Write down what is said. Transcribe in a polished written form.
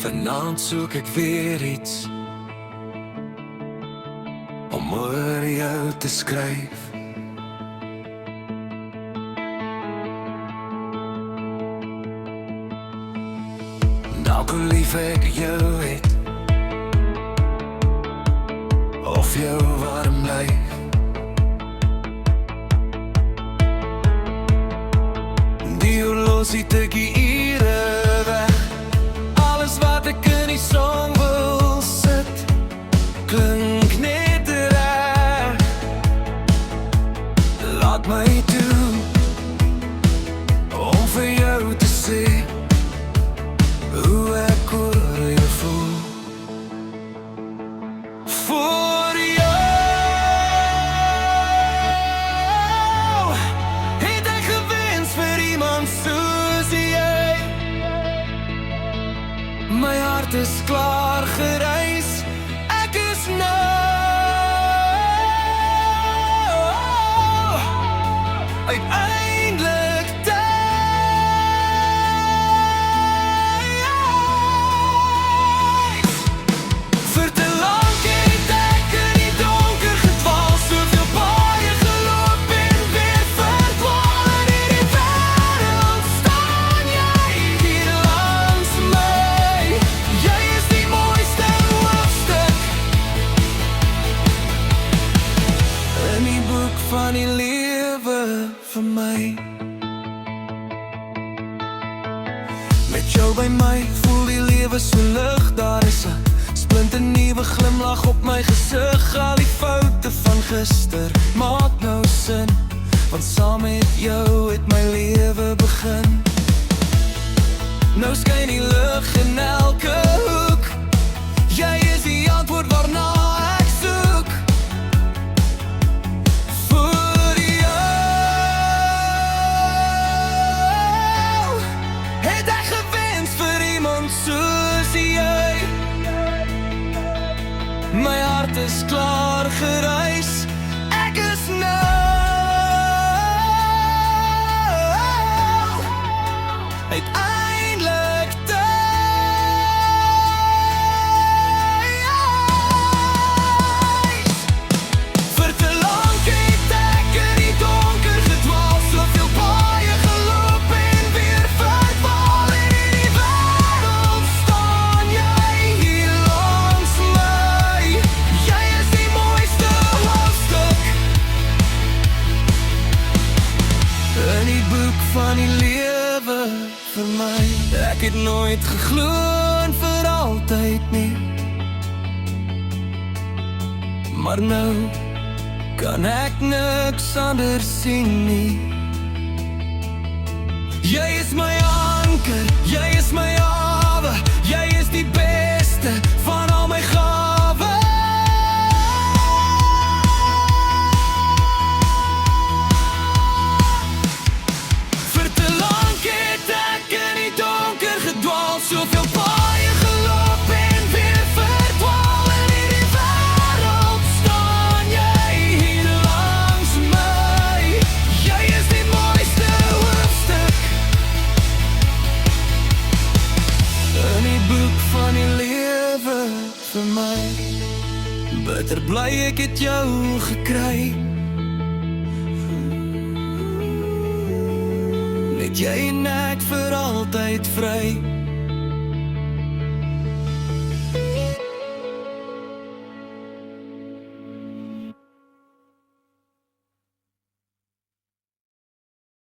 Vanaand soek ek weer iets om oor jou te skryf. Dalk hoe lief ek jou het, of jou warm lyf. Die horlosie tikkie ure weg. Alles wat ek in die song wil sit, klink net reg. Laat my toe om vir jou te sê hoe ek oor jou voel. Voor jou het ek gewens vir iemand soos jy. My hart is klaar gereis, ek is nou uiteindelik vir te lank het ek in die donker gedwaal, soveel paaie geloop en weer verdwaal. In hierdie wêreld staan jy hier langs my. Jy is die mooiste hoofstuk in die boek van die lewe vir my. Met jou by my voel die lewe so lig. Daar is 'n splinternuwe glimlag op my gesig. Al die foute van gister maak nou sin, want saam met jou het my lewe begin. Nou skyn die lig in elke hoek. Jy is die antwoord waarna ek soek. Voor jou het ek gewens vir iemand soos jy. My hart is klaar gereis, ek is nou uiteindelik vir te lank het ek in die donker gedwaal, soveel paaie geloop en weer verdwaal. In hierdie wêreld staan jy hier langs my. Jy is die mooiste hoofstuk in die boek van die lewe vir my. Ek het nooit geglo in vir altyd nie, maar nou kan ek niks anders sien nie. Jy is my anker, jy is my hawe, jy is die beste van al my gawe. Vir te lank het ek in die donker gedwaal, soveel paaie geloop en weer verdwaal. In hierdie wêreld staan jy hier langs my. Jy is die mooiste hoofstuk in die boek van die lewe vir my. Bitter bly ek het jou gekry. Net jy en ek vir altyd vry.